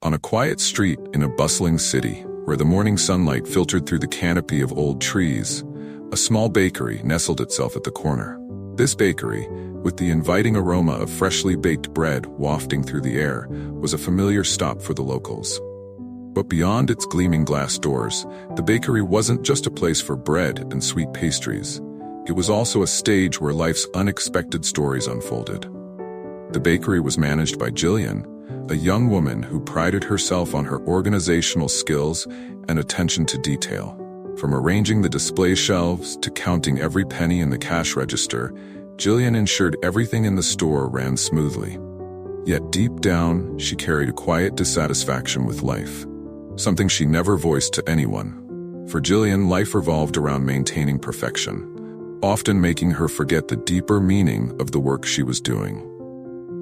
On a quiet street in a bustling city, where the morning sunlight filtered through the canopy of old trees, a small bakery nestled itself at the corner. This bakery, with the inviting aroma of freshly baked bread wafting through the air, was a familiar stop for the locals. But beyond its gleaming glass doors, the bakery wasn't just a place for bread and sweet pastries. It was also a stage where life's unexpected stories unfolded. The bakery was managed by Jillian, a young woman who prided herself on her organizational skills and attention to detail. From arranging the display shelves to counting every penny in the cash register, Jillian ensured everything in the store ran smoothly. Yet deep down, she carried a quiet dissatisfaction with life, something she never voiced to anyone. For Jillian, life revolved around maintaining perfection, often making her forget the deeper meaning of the work she was doing.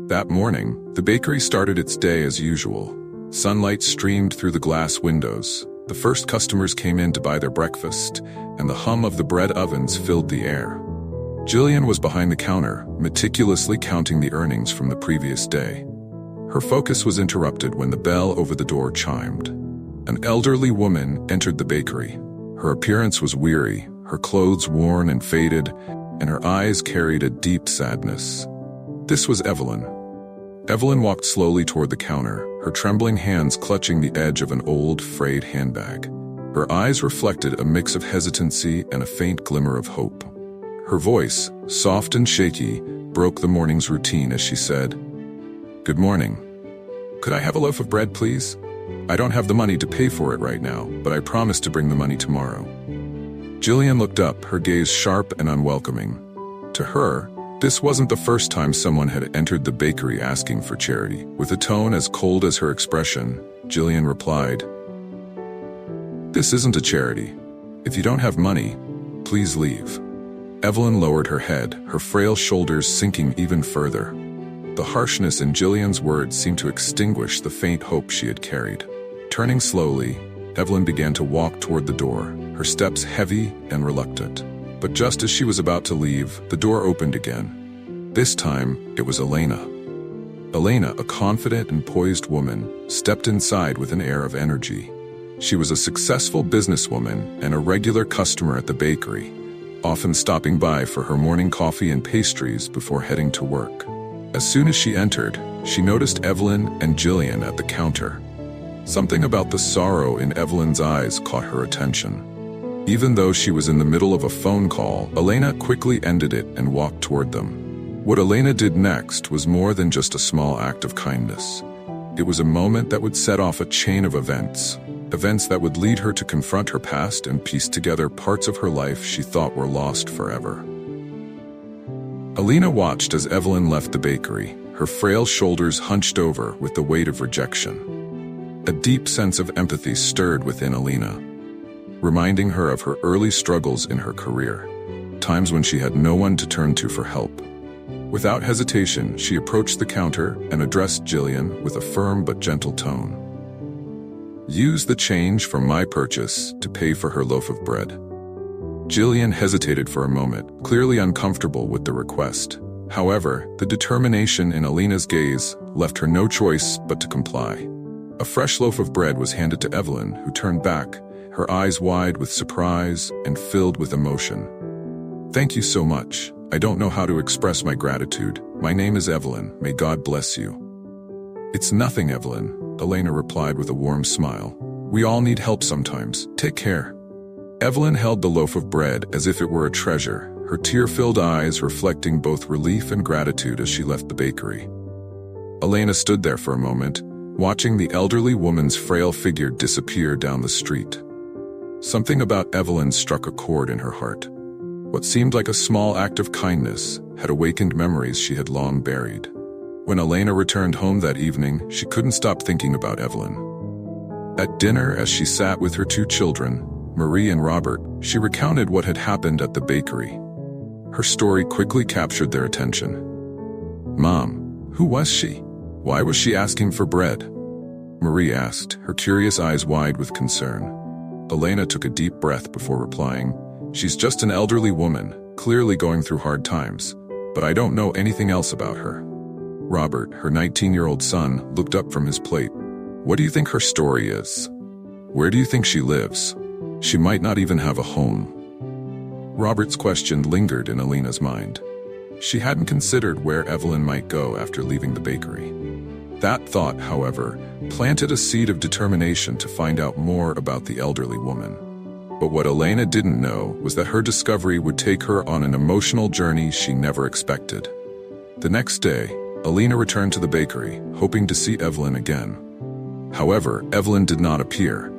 That morning, the bakery started its day as usual. Sunlight streamed through the glass windows. The first customers came in to buy their breakfast, and the hum of the bread ovens filled the air. Jillian was behind the counter, meticulously counting the earnings from the previous day. Her focus was interrupted when the bell over the door chimed. An elderly woman entered the bakery. Her appearance was weary, her clothes worn and faded, and her eyes carried a deep sadness. This was Evelyn. Evelyn walked slowly toward the counter, her trembling hands clutching the edge of an old, frayed handbag. Her eyes reflected a mix of hesitancy and a faint glimmer of hope. Her voice, soft and shaky, broke the morning's routine as she said, "Good morning. Could I have a loaf of bread, please? I don't have the money to pay for it right now, but I promise to bring the money tomorrow." Jillian looked up, her gaze sharp and unwelcoming. To her, this wasn't the first time someone had entered the bakery asking for charity. With a tone as cold as her expression, Jillian replied, "This isn't a charity. If you don't have money, please leave." Evelyn lowered her head, her frail shoulders sinking even further. The harshness in Jillian's words seemed to extinguish the faint hope she had carried. Turning slowly, Evelyn began to walk toward the door, her steps heavy and reluctant. But just as she was about to leave, the door opened again. This time, it was Elena. Elena, a confident and poised woman, stepped inside with an air of energy. She was a successful businesswoman and a regular customer at the bakery, often stopping by for her morning coffee and pastries before heading to work. As soon as she entered, she noticed Evelyn and Jillian at the counter. Something about the sorrow in Evelyn's eyes caught her attention. Even though she was in the middle of a phone call, Elena quickly ended it and walked toward them. What Elena did next was more than just a small act of kindness. It was a moment that would set off a chain of events that would lead her to confront her past and piece together parts of her life she thought were lost forever. Elena watched as Evelyn left the bakery, her frail shoulders hunched over with the weight of rejection. A deep sense of empathy stirred within Elena, reminding her of her early struggles in her career, times when she had no one to turn to for help. Without hesitation, she approached the counter and addressed Jillian with a firm but gentle tone. "Use the change from my purchase to pay for her loaf of bread." Jillian hesitated for a moment, clearly uncomfortable with the request. However, the determination in Elena's gaze left her no choice but to comply. A fresh loaf of bread was handed to Evelyn, who turned back, her eyes wide with surprise and filled with emotion. "Thank you so much. I don't know how to express my gratitude. My name is Evelyn. May God bless you." "It's nothing, Evelyn," Elena replied with a warm smile. "We all need help sometimes. Take care." Evelyn held the loaf of bread as if it were a treasure, her tear-filled eyes reflecting both relief and gratitude as she left the bakery. Elena stood there for a moment, watching the elderly woman's frail figure disappear down the street. Something about Evelyn struck a chord in her heart. What seemed like a small act of kindness had awakened memories she had long buried. When Elena returned home that evening, she couldn't stop thinking about Evelyn. At dinner, as she sat with her two children, Marie and Robert, she recounted what had happened at the bakery. Her story quickly captured their attention. "Mom, who was she? Why was she asking for bread?" Marie asked, her curious eyes wide with concern. Elena took a deep breath before replying, "She's just an elderly woman, clearly going through hard times, but I don't know anything else about her." Robert, her 19-year-old son, looked up from his plate. What do you think her story is? Where do you think she lives? She might not even have a home. Robert's question lingered in Alina's mind. She hadn't considered where Evelyn might go after leaving the bakery. That thought, however, planted a seed of determination to find out more about the elderly woman. But what Elena didn't know was that her discovery would take her on an emotional journey she never expected. The next day, Alina returned to the bakery, hoping to see Evelyn again. However, Evelyn did not appear.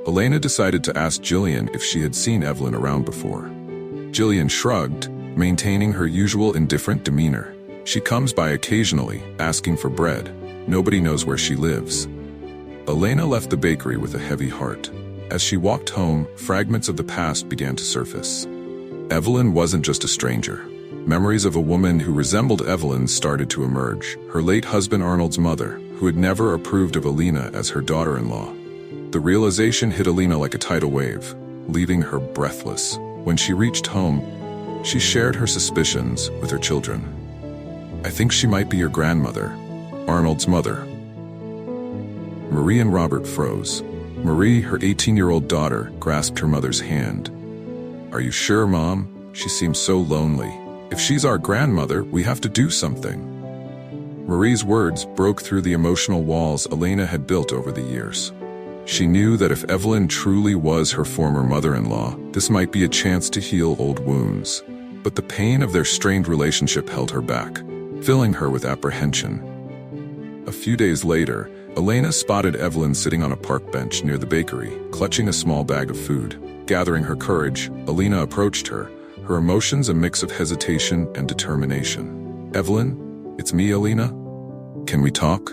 Elena decided to ask Jillian if she had seen Evelyn around before. Jillian shrugged, maintaining her usual indifferent demeanor. She comes by occasionally, asking for bread. Nobody knows where she lives. Elena left the bakery with a heavy heart. As she walked home, fragments of the past began to surface. Evelyn wasn't just a stranger. Memories of a woman who resembled Evelyn started to emerge. Her late husband Arnold's mother, who had never approved of Alina as her daughter-in-law. The realization hit Alina like a tidal wave, leaving her breathless. When she reached home, she shared her suspicions with her children. "I think she might be your grandmother, Arnold's mother." Marie and Robert froze. Marie, her 18-year-old daughter, grasped her mother's hand. "Are you sure, Mom? She seems so lonely. If she's our grandmother, we have to do something." Marie's words broke through the emotional walls Elena had built over the years. She knew that if Evelyn truly was her former mother-in-law, this might be a chance to heal old wounds. But the pain of their strained relationship held her back, filling her with apprehension. A few days later, Elena spotted Evelyn sitting on a park bench near the bakery, clutching a small bag of food. Gathering her courage, Elena approached her, her emotions a mix of hesitation and determination. "Evelyn, it's me, Elena. Can we talk?"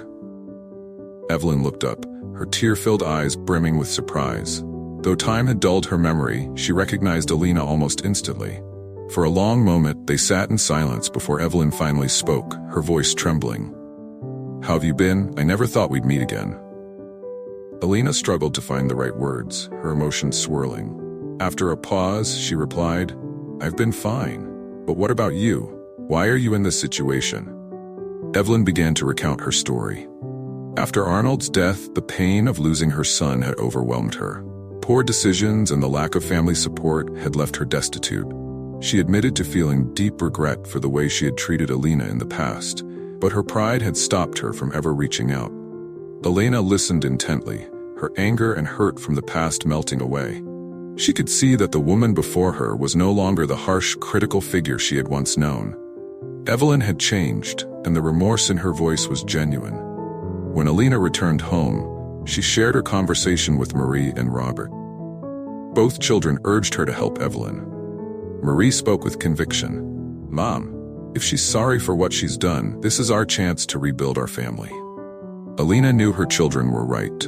Evelyn looked up, her tear-filled eyes brimming with surprise. Though time had dulled her memory, she recognized Elena almost instantly. For a long moment, they sat in silence before Evelyn finally spoke, her voice trembling. "How have you been? I never thought we'd meet again." Elena struggled to find the right words, her emotions swirling. After a pause, she replied, "I've been fine. But what about you? Why are you in this situation?" Evelyn began to recount her story. After Arnold's death, the pain of losing her son had overwhelmed her. Poor decisions and the lack of family support had left her destitute. She admitted to feeling deep regret for the way she had treated Elena in the past, but her pride had stopped her from ever reaching out. Elena listened intently, her anger and hurt from the past melting away. She could see that the woman before her was no longer the harsh, critical figure she had once known. Evelyn had changed, and the remorse in her voice was genuine. When Elena returned home, she shared her conversation with Marie and Robert. Both children urged her to help Evelyn. Marie spoke with conviction. "Mom, if she's sorry for what she's done, this is our chance to rebuild our family." Elena knew her children were right.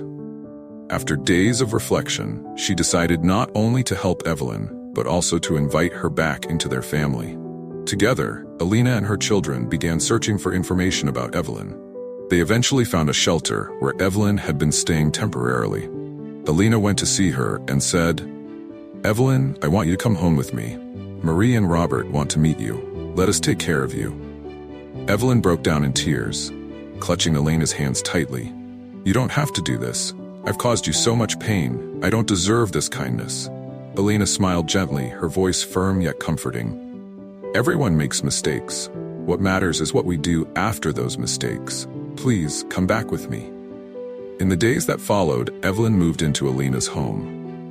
After days of reflection, she decided not only to help Evelyn, but also to invite her back into their family. Together, Elena and her children began searching for information about Evelyn. They eventually found a shelter where Evelyn had been staying temporarily. Elena went to see her and said, "Evelyn, I want you to come home with me. Marie and Robert want to meet you. Let us take care of you." Evelyn broke down in tears, clutching Elena's hands tightly. "You don't have to do this. I've caused you so much pain. I don't deserve this kindness." Elena smiled gently, her voice firm yet comforting. "Everyone makes mistakes. What matters is what we do after those mistakes. Please, come back with me." In the days that followed, Evelyn moved into Elena's home.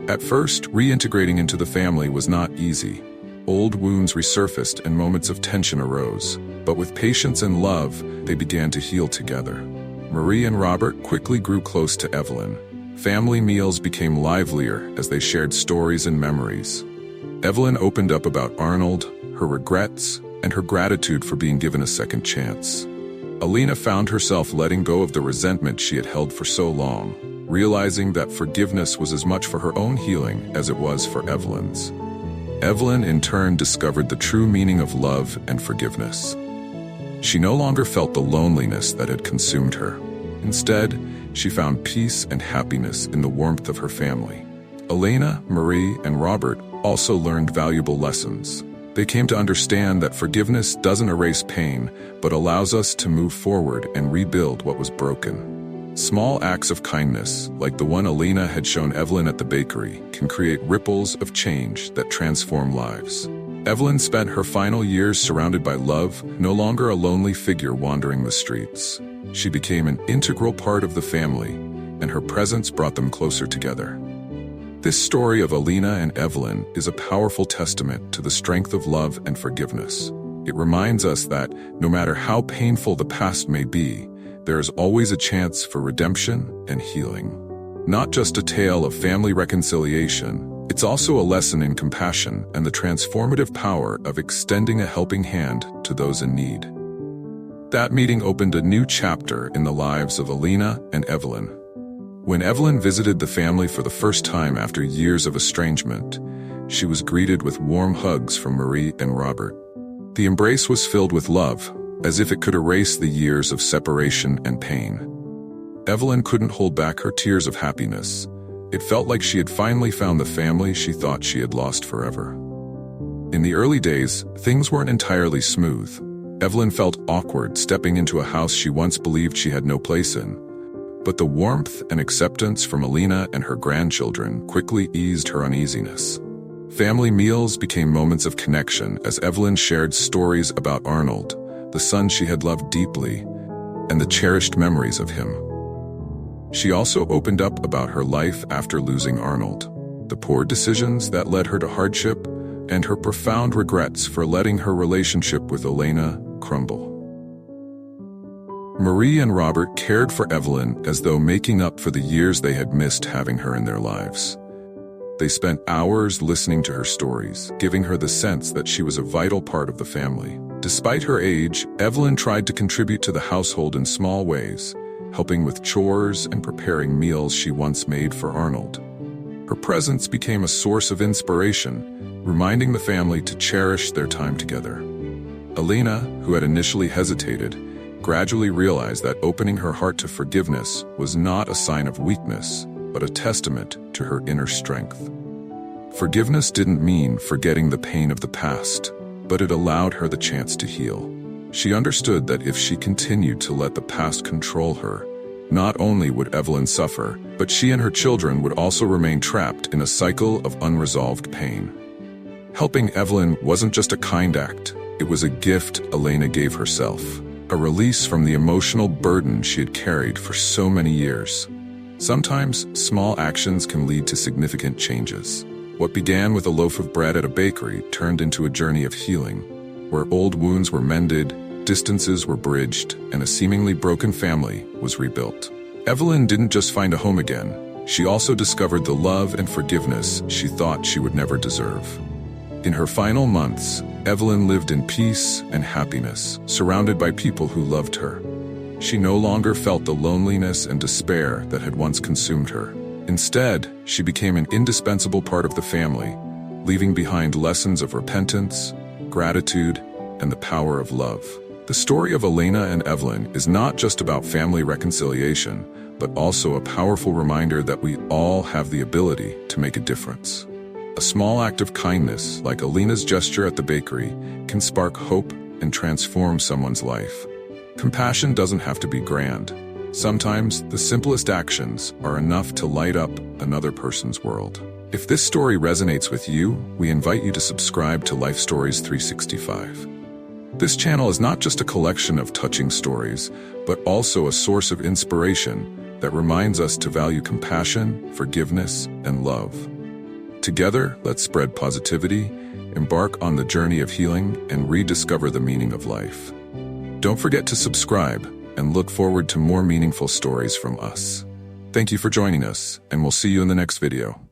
At first, reintegrating into the family was not easy. Old wounds resurfaced and moments of tension arose. But with patience and love, they began to heal together. Marie and Robert quickly grew close to Evelyn. Family meals became livelier as they shared stories and memories. Evelyn opened up about Arnold, her regrets, and her gratitude for being given a second chance. Elena found herself letting go of the resentment she had held for so long, realizing that forgiveness was as much for her own healing as it was for Evelyn's. Evelyn, in turn, discovered the true meaning of love and forgiveness. She no longer felt the loneliness that had consumed her. Instead, she found peace and happiness in the warmth of her family. Elena, Marie, and Robert also learned valuable lessons. They came to understand that forgiveness doesn't erase pain, but allows us to move forward and rebuild what was broken. Small acts of kindness, like the one Alina had shown Evelyn at the bakery, can create ripples of change that transform lives. Evelyn spent her final years surrounded by love, no longer a lonely figure wandering the streets. She became an integral part of the family, and her presence brought them closer together. This story of Alina and Evelyn is a powerful testament to the strength of love and forgiveness. It reminds us that, no matter how painful the past may be, there is always a chance for redemption and healing. Not just a tale of family reconciliation, it's also a lesson in compassion and the transformative power of extending a helping hand to those in need. That meeting opened a new chapter in the lives of Alina and Evelyn. When Evelyn visited the family for the first time after years of estrangement, she was greeted with warm hugs from Marie and Robert. The embrace was filled with love, as if it could erase the years of separation and pain. Evelyn couldn't hold back her tears of happiness. It felt like she had finally found the family she thought she had lost forever. In the early days, things weren't entirely smooth. Evelyn felt awkward stepping into a house she once believed she had no place in. But the warmth and acceptance from Alina and her grandchildren quickly eased her uneasiness. Family meals became moments of connection as Evelyn shared stories about Arnold, the son she had loved deeply, and the cherished memories of him. She also opened up about her life after losing Arnold, the poor decisions that led her to hardship, and her profound regrets for letting her relationship with Alina crumble. Marie and Robert cared for Evelyn as though making up for the years they had missed having her in their lives. They spent hours listening to her stories, giving her the sense that she was a vital part of the family. Despite her age, Evelyn tried to contribute to the household in small ways, helping with chores and preparing meals she once made for Arnold. Her presence became a source of inspiration, reminding the family to cherish their time together. Alina, who had initially hesitated, gradually realized that opening her heart to forgiveness was not a sign of weakness, but a testament to her inner strength. Forgiveness didn't mean forgetting the pain of the past, but it allowed her the chance to heal. She understood that if she continued to let the past control her, not only would Evelyn suffer, but she and her children would also remain trapped in a cycle of unresolved pain. Helping Evelyn wasn't just a kind act, it was a gift Alina gave herself, a release from the emotional burden she had carried for so many years. Sometimes, small actions can lead to significant changes. What began with a loaf of bread at a bakery turned into a journey of healing, where old wounds were mended, distances were bridged, and a seemingly broken family was rebuilt. Evelyn didn't just find a home again, she also discovered the love and forgiveness she thought she would never deserve. In her final months, Evelyn lived in peace and happiness, surrounded by people who loved her. She no longer felt the loneliness and despair that had once consumed her. Instead, she became an indispensable part of the family, leaving behind lessons of repentance, gratitude, and the power of love. The story of Alina and Evelyn is not just about family reconciliation, but also a powerful reminder that we all have the ability to make a difference. A small act of kindness, like Alina's gesture at the bakery, can spark hope and transform someone's life. Compassion doesn't have to be grand. Sometimes, the simplest actions are enough to light up another person's world. If this story resonates with you, we invite you to subscribe to Life Stories 365. This channel is not just a collection of touching stories, but also a source of inspiration that reminds us to value compassion, forgiveness, and love. Together, let's spread positivity, embark on the journey of healing, and rediscover the meaning of life. Don't forget to subscribe and look forward to more meaningful stories from us. Thank you for joining us, and we'll see you in the next video.